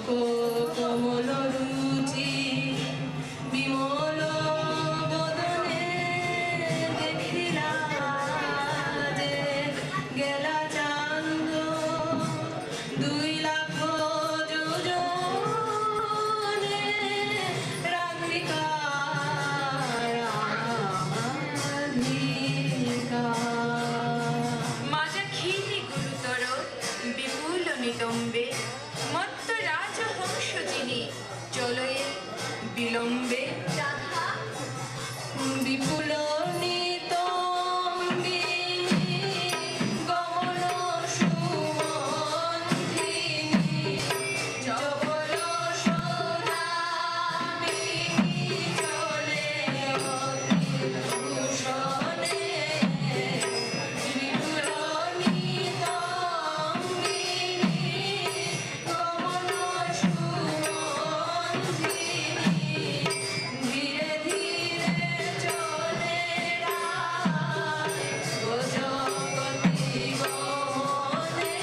কোমল রুচি বিমল বদনে দেখিলা যে গেলা চান্দ 2 লাখ যোজনে রাধিকা মাজা ক্ষীণে গুরুতর বিপুল নিতম্বে মত্ত রাজহংস যিনি চলয়ে বিলম্বে রাধা বিপুল নিতম্বিনী গমন সুমন্ত্রিণী চপল সৌধামিনী চলে ভূষণে বিপুল নিতম্বিনী গমন সুমন্ত্রিণী ধীরে ধীরে চলে রায় ও জগতি গমনে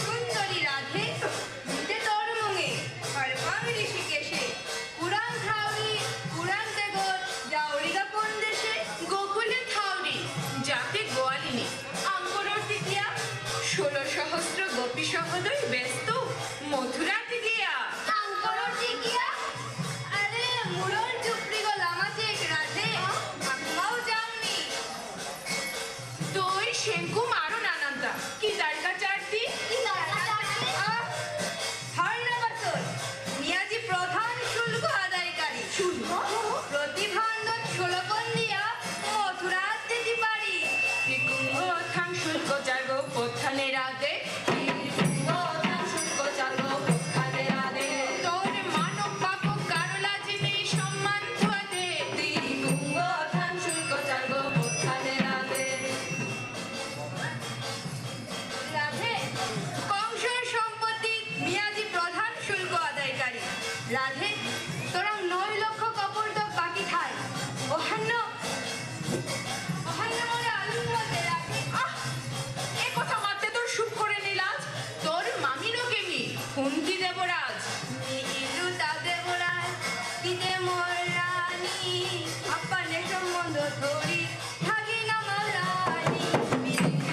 সুন্দরী রাধে যে তরমঙ্গে আর পামি ঋষিকেশে পুরাণ থাউরি পুরাণ তেগর যাওরিগা কোন দেশে গোকুলে থাউরি যাতে গোয়ালিনী আঙ্গরটি গিয়া 16 সহস্র গোপী সহদয় ব্যস্ত মথুরাতে গিয়া আঙ্করটি গিয়া আরে মুরন চুপড়ি গো লামাতে রাধে আকমাও জাননি তোই শেঙ্কু মারো নানান্তা কি দাড়িকা চারটি কি দরকার হয় না বাতর নিয়াজি প্রধান শুল্ক আদায়কারী শুল্ক প্রতিভান্দন শুল্কন দিয়া মথুরাতে দি পারি প্রধান শুল্ক জাগো প্রধানে রাধে তোর মানব পাপ কারলা যিনি সম্মান ধোয়াতে রাধে কংসের সম্পত্তি মিয়াজি প্রধান শুল্ক আদায়কারী রাধে তোরা 9 লক্ষ কপড় তো বাকি থাই ওহান্ন মোরে আলুঙ্গল দে রাধে আহ এ কথা মারতে তোর সুখ করে নিলাজ তোর মামিনো কেমি কুন্তি দেবরাজ ইলু তাদে মোরা কিদে মোর রানী আপানে সম্বন্ধ ধরি থাকি না মারানি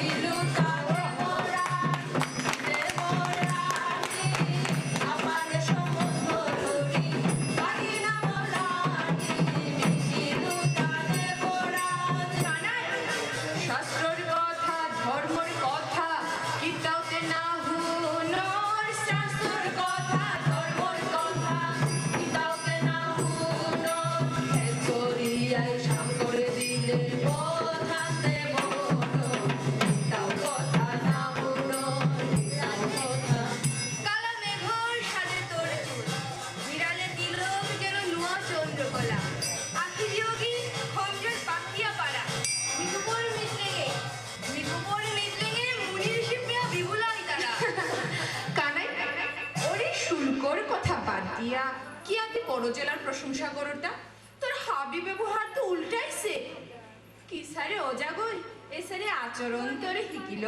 ইলু তাদে মোরা কিদে মোর রানী আপানে সম্বন্ধ ধরি থাকি না মারানি ইলু তাদে মোরা জানাই শাস্ত্রর কথা ধর্মর কথা কিতাওতে না হুনর শাস্ত্রর কথা ধর্মর কথা কিতাবে না হুনো হে করিয়াই শাম করে দিলে কথাতে বলো তাও কথা না হুনো তাও কথা কালা মেঘর সাজে তোর চুল বিড়ালে তিলক যেন নুয়া চন্দ্রকলা আখি যোগী খঞ্জর পাকিয়া পাড়া মিঠুপুর মিটলেগে মুনি ঋষি প্রিয়া বিবুলাই তারা কানাই ওরে শুল্কর কথা বাদ দিয়া কি আগে পরজেলার প্রশংসা করোটা তোর হাবি ব্যবহার তো উল্টাইছে কি সারে অজাগই এ সারে আচরণ তোরে হিকিল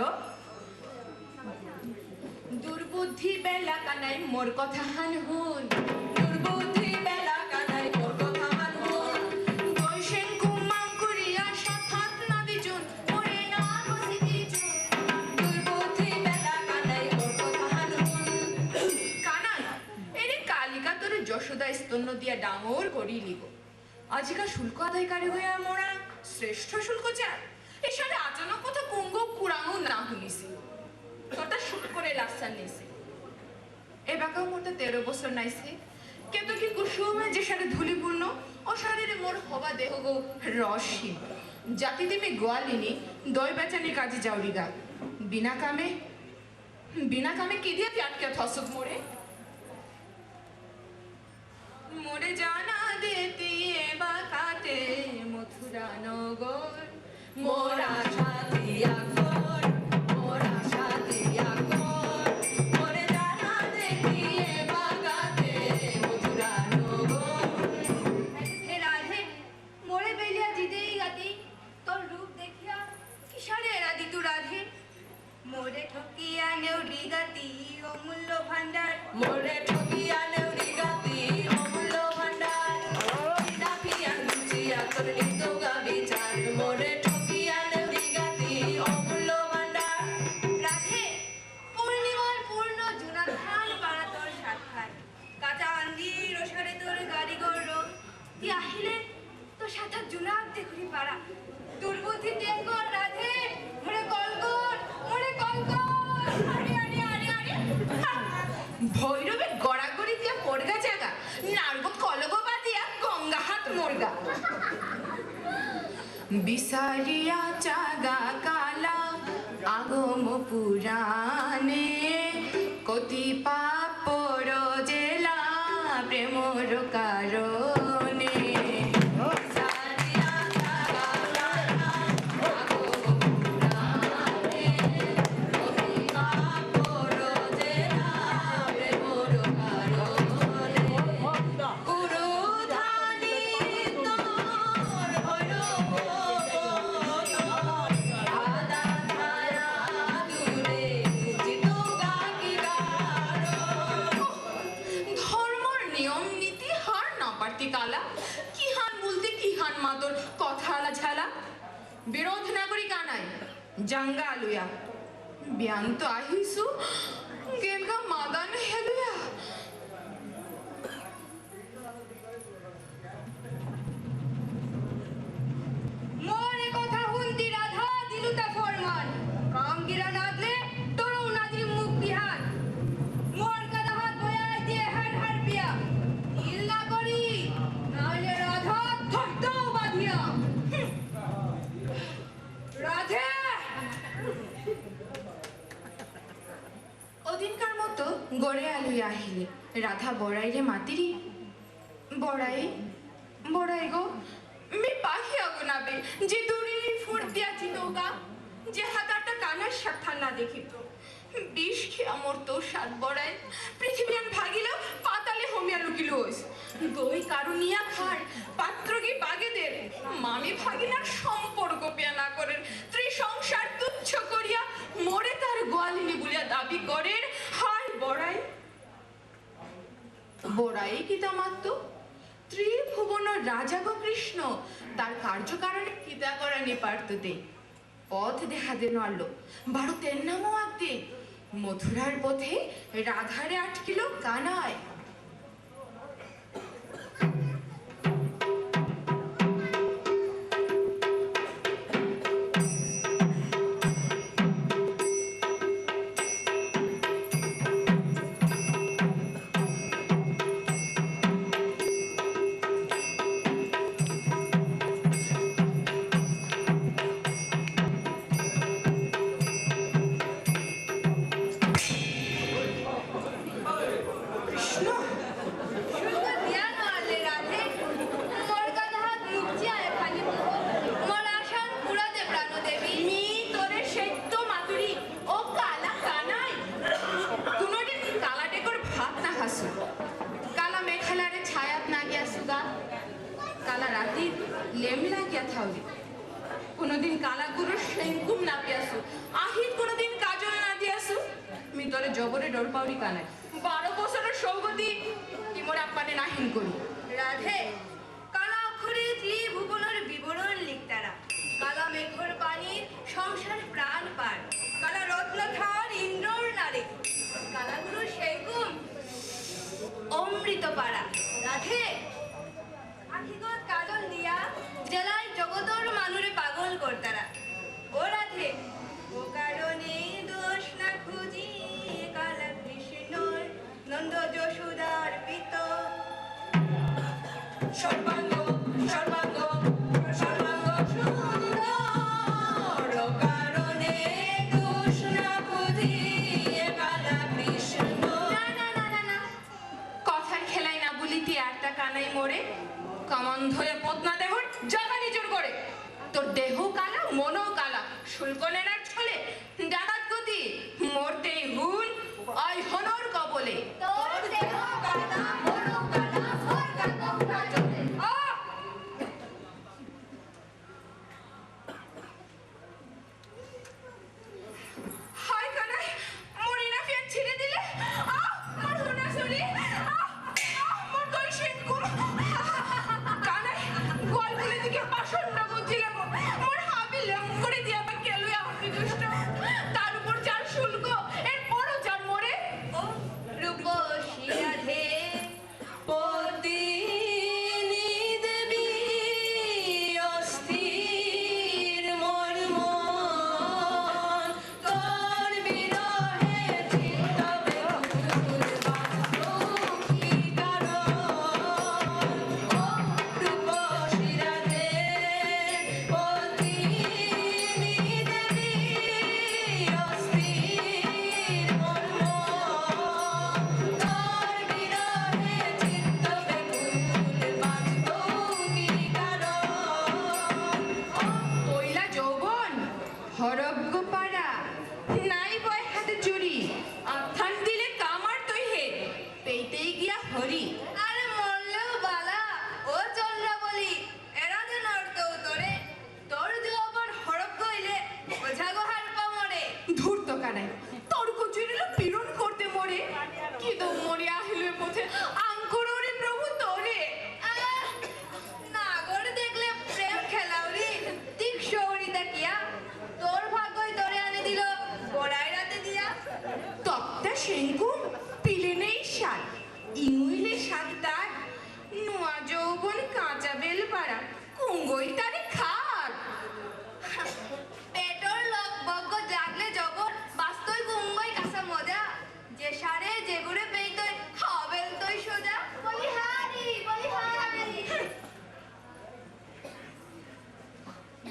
দুর্বুদ্ধি বেলা কানাই মোর কথা হান হুন দুর্বুদ্ধি বেলা কানাই মোর কথা মান হুন বৈশেন কুমাং করিয়া সাথাত না দিজুন ওরে না বসিতি জুন দুর্বুদ্ধি বেলা কানাই মোর কথা মান হুন কানাই এরে কালিকা তোরে যশোদা স্তন্য দিয়া ডাঙর করিলি গো আজিকা শুল্ক আদায়কারী হইয়া মোরা শ্রেষ্ঠ শুল্ক চার এ সারে আচানক কথা কুঙ্গ কুরাঙও না শুনিছি তোরটা শুট করে লাসান নিছি এ বাকাও মোরটা 13 বছর নাইছে কিন্তু কি কুসুমে যে সারে ধুলিপূর্ণ ও শারীরে মোর হবা দেহ গো রসহীন জাতি দেবে গোয়ালিনী দই বেচানি কাজে যাওরি গা বিনা কামে কি দিয়ে আটকে থসক মোরে মোরে জানা দেতি বাকাতে মথুরা নগর মোরা সাথিয়া কর মোরা সাথিয়া কর মোরে জানা দেখিয়ে বাগাতে মথুরা নগর হে রাধে মোরে বেলিয়া জিতেই গাতি তোর রূপ দেখিয়া কিসারে এরা দিতু রাধে মোরে ঠকিয়া নেউরি গাতি অমূল্য ভান্ডার মোরে ঠকিয়া নেউরি গাতি অমূল্য ভান্ডার বিনা পিয়ান বুঝিয়া তোর নিত্য গাবিচার মোরে ঠকিয়া নেউরি গাতি অমূল্য ভান্ডার রাধে পূর্ণিমার পূর্ণ জুনাধান পাড়া তোর সাক্ষাৎ কাঁচা আন্দির ওসারে তোর গাড়ি গৌর তুই আহিলে তোর সাথে জুনাক দেখুনি পাড়া দুর্বুদ্ধি ত্যাগ কর রাধে মোরে কলকর আরে আরে আরে আরে ভৈরবের গড়াগড়ি দিয়া পড়গা জাগা নার্গ কলগ বাদিয়া গঙ্গা হাত মোরগা বিসারিয়া চাগা কালা আগম পুরাণে কতি পাপ জেলা প্রেমর কারণে বিসারিয়া চাগা কালা আগম পুরাণে কতি পাপ জেলা প্রেমর কারণে পুরোধানি তোর ভৈরব আদা ধারা দূরে জিতুগা কি ধর্মর নিয়ম নীতি হার না পারতি কালা কি হান বলতে কি হান মাতর কথা আলা ঝালা বিরোধ নাগরিক আনাই জাঙ্গা আলুয়া ব্যান্ত আহিসু গেলগা মাদান হেলুয়া মোরে কথা হুন্দি রাধা দিলুতা ফরমান কামগিরা নাদলে তোরও নাদি মুখ বিহার মোর কাদা হাত ভয়াই দিয়ে হার হার পিয়া ইল না করি নাহলে রাধা ধরতেও বাঁধিয়া রাধে ওদিনকার মতো গড়ে আলুই আহিলে রাধা বড়াই রে মাতিরি বড়াই বড়াই গো মে পাখিয়া গুনাবে যে দূরে ফুর্তি আছি তোগা যে হাতাটা কানার সাথা না দেখিত বিষ খেয়া মোর তোর সাত বড়াই পৃথিবীয়ান ভাগিল পাতালে হোমিয়া লুকিল হইস দই কারুনিয়া খার পাত্র কি বাগেদের মামি ভাগিনার সম্পর্ক পেয়া না করেন ত্রিসংসার তুচ্ছ করিয়া মোরে তার গোয়ালিনী বলিয়া দাবি করেন হায় বড়াই বড়াই কি তা মাত্র ত্রিভুবন রাজা গো কৃষ্ণ তার কার্যকারণে কিতা করা নিপার্ততে পথ দেখা দেন আলো ভারতের নামও আঁকতে মথুরার পথে রাধারে আটকিল কানায় কৃষ্ণ শুল্ক দিয়া নালে রাধে মোর কাদা হাত মুখচিয়া খালি মোর আশান পুরাতে প্রাণ দেবী মি তোরে সৈত্য মাতুরি ও কালা কানাই কোনোদিন কালাটে করে ভাত না খাসু কালা মেঘালারে ছায়াত না গিয়া সুগা কালা রাতি লেম লাগিয়া থাউলি কোনোদিন কালা গুরু সেঙ্কুম না পিয়াসু আহিত কোনোদিন কাজল না দিয়াসু মি তোরে জবরে ডর পাউরি কানাই 12 বছরের সৌগতি কি মোর আপ্পানে নাহিন করি রাধে কালা অক্ষরে ত্রিভুবনের বিবরণ লিখতারা কালা মেঘর পানির সংসার প্রাণ পার কালা রত্নধার ইন্দ্রর নারে কালাগুরু সেগুন অমৃত পাড়া রাধে আখিগত কাজল দিয়া জেলায় জগতর মানুরে পাগল করতারা ও রাধে ও কারণে দোষ না খুঁজি কালা কৃষ্ণর নন্দ যশোদার পিত সর্বাঙ্গ সর্বাঙ্গ সর্বাঙ্গ সুন্দর কারণে দোষ না বুঝি কানাই তোর কচুরিল পীড়ন করতে মরে কি তো মরে আহিলে পথে আঙ্কুর রে প্রভু তোরে নাগর দেখলে প্রেম খেলাউরি ঠিক সৌরিতা কিয়া তোর ভাগ্যই তোরে আনে দিল গোড়ায় রাতে দিয়া তপ্তা সেঙ্কু পিলে নেই সাত ইংইলে সাত তার নোয়া যৌবন কাঁচা বেল পাড়া কুঙ্গই তারে খাট পেটর লোক বগ্গ জাগলে জবর বাস্তই কুঙ্গই কাঁচা মজা যে সারে যে গুড়ে পেইতই হবেল তৈ সোজা বলি হারি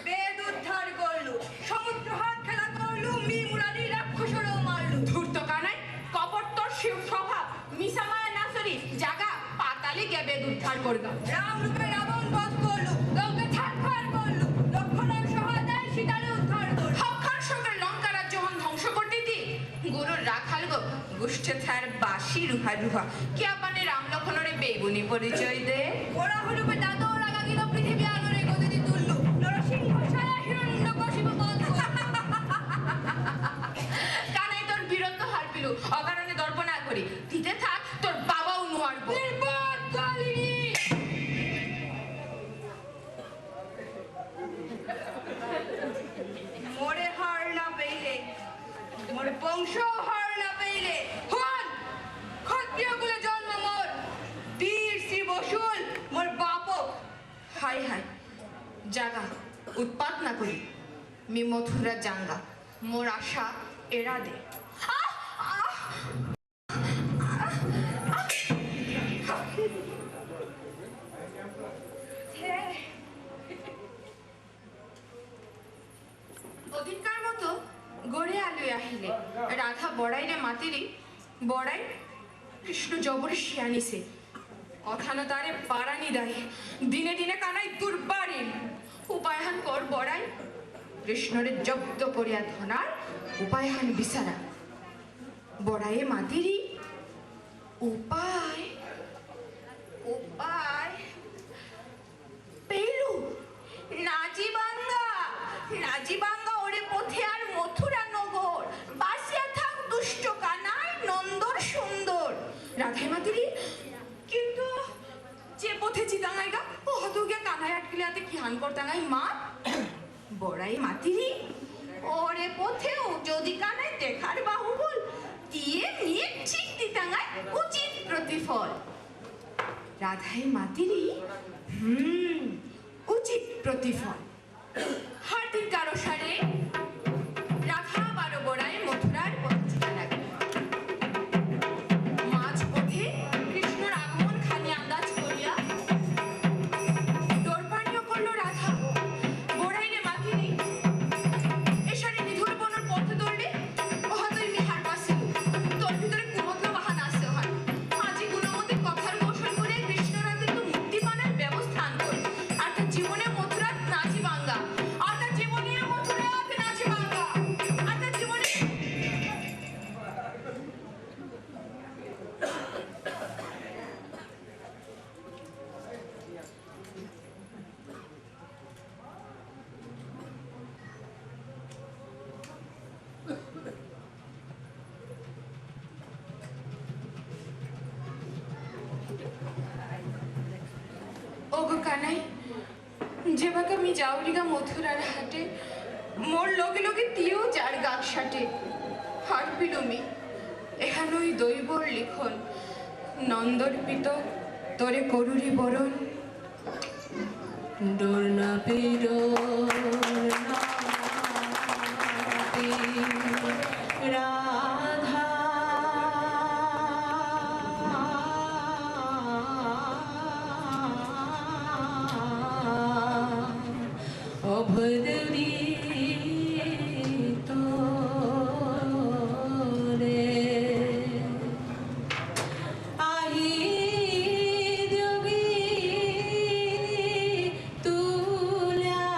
বেদ উদ্ধার করলু সমুদ্র হাত খেলা করলু মি মুরারি রাক্ষসরও মারলু ধূর্ত কানাই কপট তোর শিব স্বভাব মিসামায়া নাসরি জাগা পাতালে গেবে উদ্ধার করগা রাম রূপে রাবণ বধ করলু লঙ্কা ছাড়খাড় করলু লক্ষণের সহায়তায় সীতারে উদ্ধার করলু হক্ষার সঙ্গে লঙ্কা রাজ্য হন ধ্বংস করতে দি গুরুর রাখাল গো গুষ্ঠে থার বাসি রুহা রুহা কি আপানে রাম লক্ষণরে বেগুনি পরিচয় দে ওরা হলুপে দাঁতও লাগা গেল পৃথিবী আলোরে গদিতে তুললু নরসিংহ ছায়া হিরণ্যকশিপু বধ করলু কানাই তোর বীরত্ব হার পিলু অকারণে দর্প না করি দিতে থাক তোর বাবাও নোয়ারবো নির্বাক কালিনী মোরে হার না পেইলে মোর বংশ হার না পেইলে হন ক্ষত্রিয় কুলে জন্ম মোর বীর শ্রী বসুল মোর বাপ হাই হাই জাগা উৎপাত না করি মি মথুরা জাঙ্গা মোর আশা এরা দে অধিকার মতো গড়ে আলুই আহিলে রাধা বড়াইরে মাতিরি বড়াই কৃষ্ণ জবর শিয়ানিছে কথানো তারে পারানি দাঁড়ি দিনে দিনে কানাই দুর্বারিন উপায়হান কর বড়াই কৃষ্ণরে জব্দ করিয়া ধনার উপায়হান বিচারা বড়াইয়ে মাতিরি উপায় উপায় পেলু নাজিবাঙ্গা ওরে পথে আর মথুরা নগর বাসিয়া থাক দুষ্ট কানাই নন্দর সুন্দর রাধাই মাতিরি কিন্তু যে পথে চিতাঙ্গাইগা ও হতো গিয়া কানাই আটকিলে হাতে কি হান করতাঙ্গাই মা বড়াই মাতিরি ওরে পথেও যদি কানাই দেখার বাহুবল দিয়ে নিয়ে ঠিক দিতাঙ্গাই উচিত প্রতিফল রাধাই মাতিরি উচিত প্রতিফল হার্দিক কারো সারে রাধা বারো বড়াই মথুরার পথে চিতা লাগে মাঝ পথে কৃষ্ণর আগমন খানি আন্দাজ করিয়া দৌড়পানিও করলো রাধা বড়াইরে মাতিনি এসারে নিধুর বনর পথে দৌড়লে ওহাতই মিহার পাশিল তোর ভিতরে কুমত্র বাহান আসতে হয় আজি গুণমতি কথার কৌশল করে কৃষ্ণরাতে তো মুক্তি পানের ব্যবস্থা আনকর আর তার জীবনে মথুরা নাচি বাঙ্গা আর তার জীবনে মথুরা নাচি বাঙ্গা আর তার জীবনে ওগো কানাই যেভাবে আমি যাওলিগা মথুরার হাটে মোর লগে লগে তিও যার গাক সাটে হার পিলুমি এখানই দৈবর লিখন নন্দর পিত তোরে করুরি বরণ ডোরনা পেরো রাধা অভদ্রী তোরে আহি যোগী তুলাতি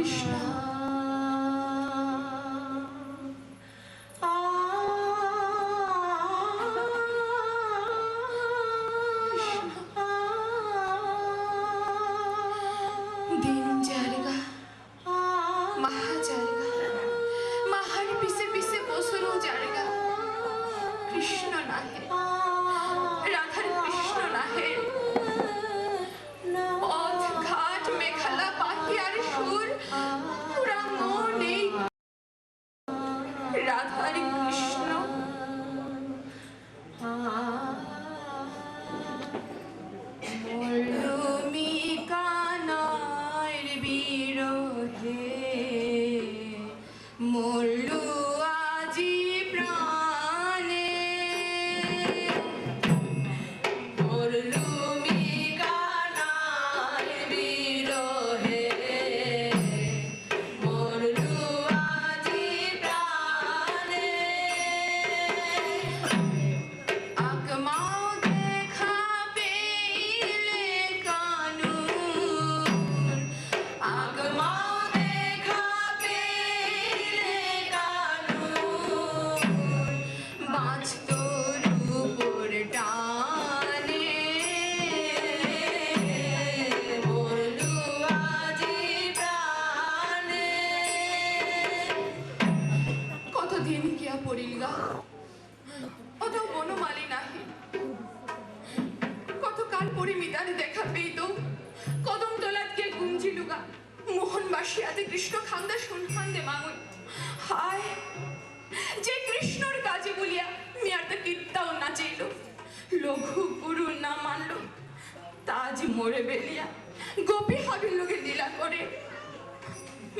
কৃষ্ণ दिन जाएगा महा जाएगा महार पीछे पीछे बसरो जाएगा कृष्ण ना है राधार कृष्ण ना है पथ घाट मेखला पाखियार सुर पूरा मने राधार कृष्ण মরুমি কানার বিরহে মরলু আজি প্রাণে মরলুমি কানার বিরহে মরলু আজি প্রাণে আকমাও দেখা পেলে কানুন আগমাও দেখা পেলে কানুন বাঁচত রূপর টানে মরলু আজি প্রাণে কতদিন কিয়া পড়িলগা অত বনমালী নাহি কতকাল পরিমিতার দেখা পেইত কদম তলাত গিয়ে গুঞ্জিলুগা মোহন বাসিয়াতে কৃষ্ণ খান্দা শুনখান্দে মাঙুই হায় যে কৃষ্ণর কাজে বলিয়া মিয়ার তো কীর্তাও নাচিল লঘু গুরু না মানল তাজ মরে বেলিয়া গোপী হাবির লোকে লীলা করে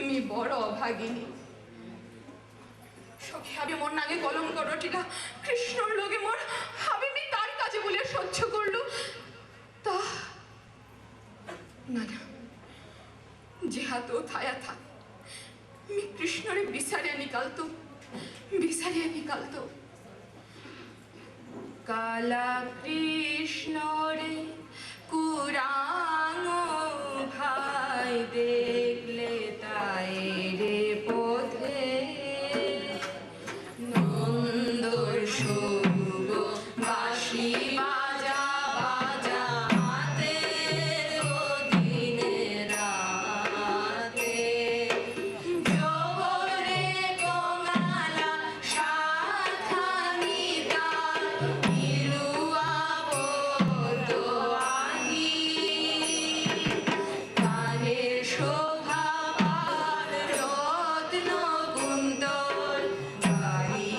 মি বড় অভাগিনী সখী হাবি মোর নাগে কলঙ্ক রটিলা কৃষ্ণর লোকে মোর হাবি মি তার কাজে বলিয়া সহ্য করলু তা না না যে হাতো থায়া থাক মি কৃষ্ণরে বিচারিয়া নিকালতো কালা কৃষ্ণরে কুরাঙ্গ ভাই দেখলে তাই রে পথে নন্দর সৌগ বাঁশি বাজা বাজা হাতে দিনে রাতে জোরে কঙালা সাথানি তার নিরুয়া বতো আহি কানের শোভা রত্ন কুন্দর গাড়ি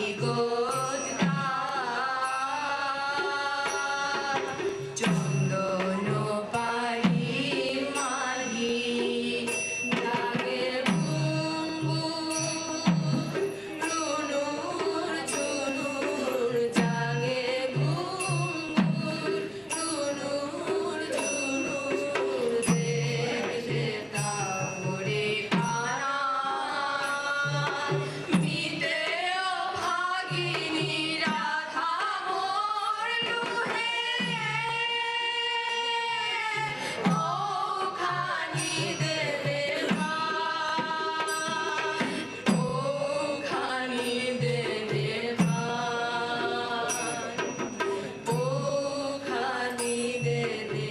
গোদগার চন্দন পাড়ি মালি লাগে রুনুর ঝুনুর জাগে রুনুর ঝুনুর দেখলে তাপরে কানা মিতে অভাগিনী রাধা মোর লুহে ওখানি দেবে ওখানি দেবে ওখানি দেবে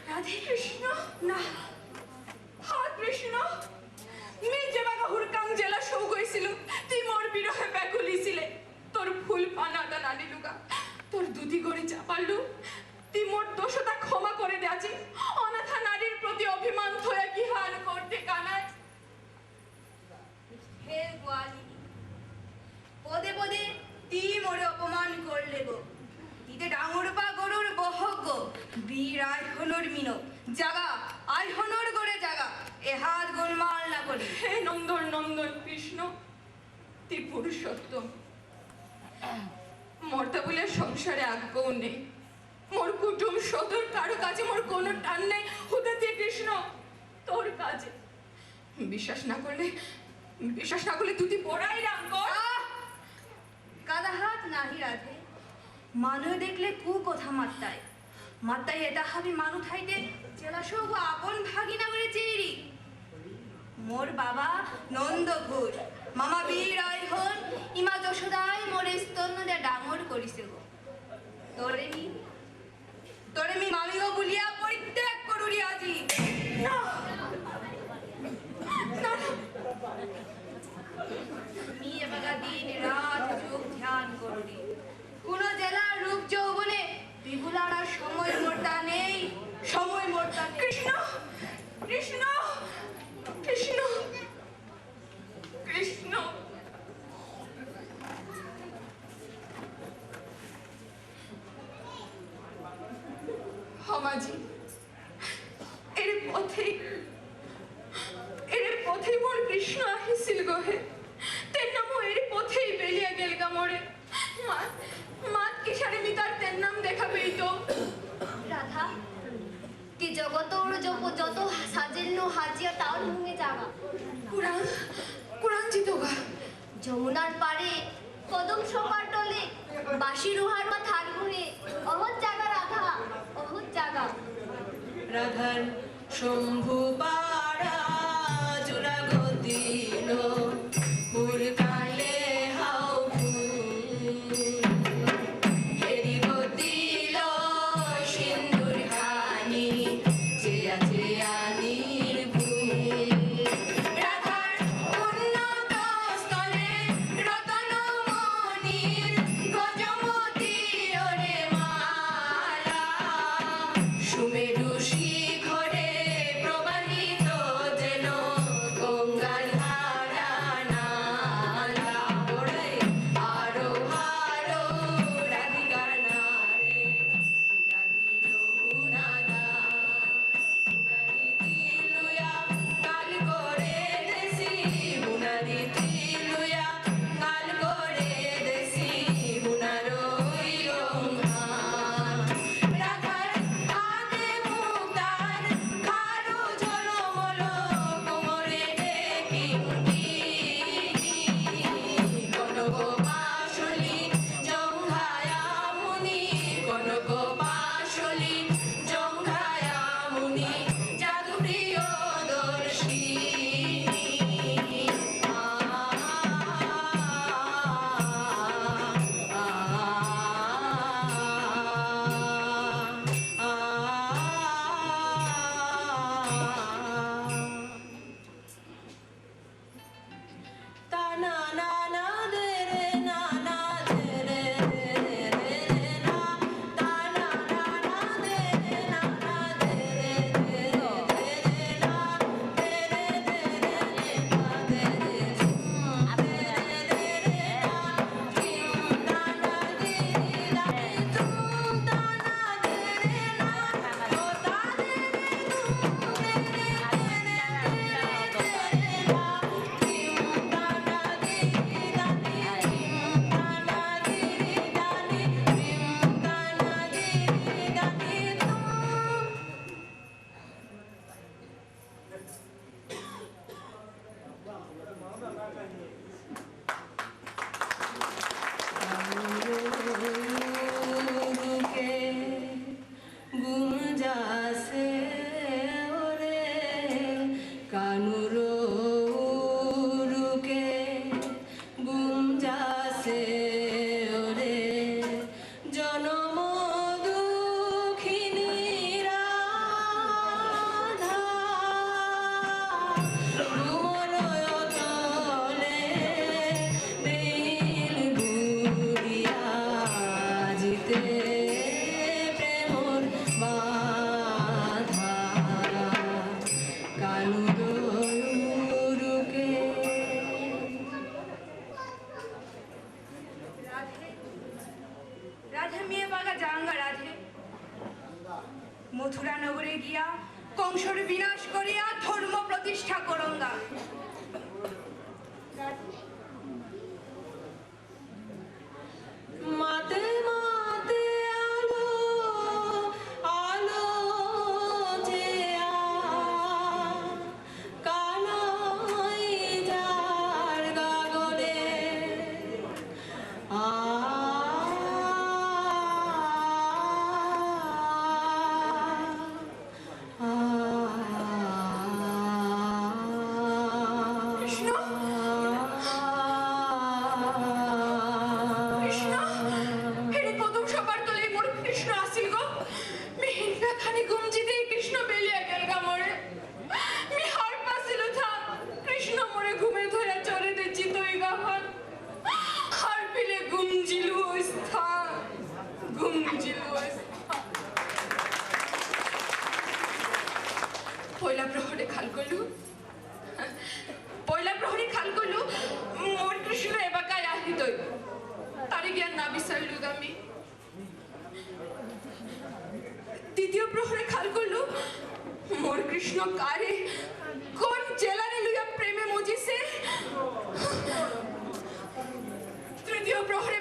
রাধে কৃষ্ণ না হা কৃষ্ণ মি যে বাগা হুরকাং জেলা শৌ গইছিল তুই মোর বিরহে ব্যাকুলিছিলে তোর ফুল পানাটা নানিলুগা তোর দুধি গড়ি চাপালু তুই মোর দোষতা ক্ষমা করে দেয়াছি অনাথা নারীর প্রতি অভিমান থয়া কি হাল করতে কানায় হে গোয়ালিনী পদে পদে তি মোরে অপমান করলে গো দিতে ডাঙর বা গরুর বহক গো বীর আয় হনর মিনো জাগা আয় হনর গড়ে জাগা এ হাত গোলমাল না করি হে নন্দন নন্দন কৃষ্ণ তুই পুরুষোত্তম মর্তা বলে সংসারে আগ্রহ নেই মোর কুটুম সদর কারো কাছে মোর কোনো টান নেই হুদাতে কৃষ্ণ তোর কাজে বিশ্বাস না করলে তুই পড়াই রাম কর কাদা হাত নাহি রাধে মানুষ দেখলে কু কথা মাত্রায় মাতাই এটা হাবি মানু থাইতে জেলা সব আপন ভাগিনা করে চেরি মোর বাবা নন্দ ঘোষ মামা বীর আয় হন ইমা যশোদাই মোরে স্তন্য দে ডাঙর করিছে গো তোরে মি মামি গো বলিয়া পরিত্যাগ করুরি আজি না না মি এবাগা দিন রাত যোগ ধ্যান করুরি কোন জেলার রূপ যৌবনে বিভুলার আর সময় মোরটা নেই সময় মোরটা নেই কৃষ্ণ কৃষ্ণ কৃষ্ণ কৃষ্ণ হমাজি এর পথেই মোর কৃষ্ণ আহিছিল গহে তের নাম এর পথেই বেলিয়া গেল গা মোরে মাত কিসারে মি তার তের নাম দেখা পেইতো রাধা তি জগতর যত সাজেন্ন হাজিয়া তার ভুঙে যাগা কুরান জিতোগা যমুনার পারে কদম সোপার তলে বাঁশি রোহার বা থার ঘুরে অহৎ জাগা রাধা অহৎ জাগা রাধার শম্ভু পাড়া চূড়া গতিল ফুল কালে হাও হেরি গতিল সিন্দুর হানি চেয়া চেয়া নির্ভুল রাধার উন্নত স্তনে রতন মণির গজমতি ওরে মালা সুমেরু শিখরে প্রবাহিত যেন গঙ্গার ধারা নালা ওরে আরো হারো রাধিকার নারে রাধিল গুণাগান গুণারি তিলুয়া গাল করে দেশি গুণারি তিলুয়া গাল করে দেশি গুণারই রঙান রাধার আগে মুক্তার খারো ঝলমল কোমরে কিঙ্কি কনক পাশলি জঙ্ঘায়া মুনি কনক পাশলি জঙ্ঘায়া মুনি জাদু প্রিয় দর্শী গুঞ্জাসে ওরে কানুর রুকে গুঞ্জাসে ওরে জনম দুঃখিনী রাধা ঘুমরয় তলে নীল গুড়িয়া জিতে প্রেমর বাধা কানুরুকে রাধে মেয়ে বাগা জাঙ্গা রাধে মথুরা নগরে গিয়া কংসর বিনাশ করিয়া ধর্ম প্রতিষ্ঠা করঙ্গা মাতে মাতে আলো আলো যে কানাই যার গাগরে গুঞ্জিল পয়লা প্রহরে খাল করলু মোর কৃষ্ণ এবাকায় আহিত তারে জ্ঞান না বিচারলু আমি দ্বিতীয় প্রহরে খাল করলু মোর কৃষ্ণ কারে কোন জেলারে লইয়া প্রেমে মজিছে তৃতীয় প্রহরে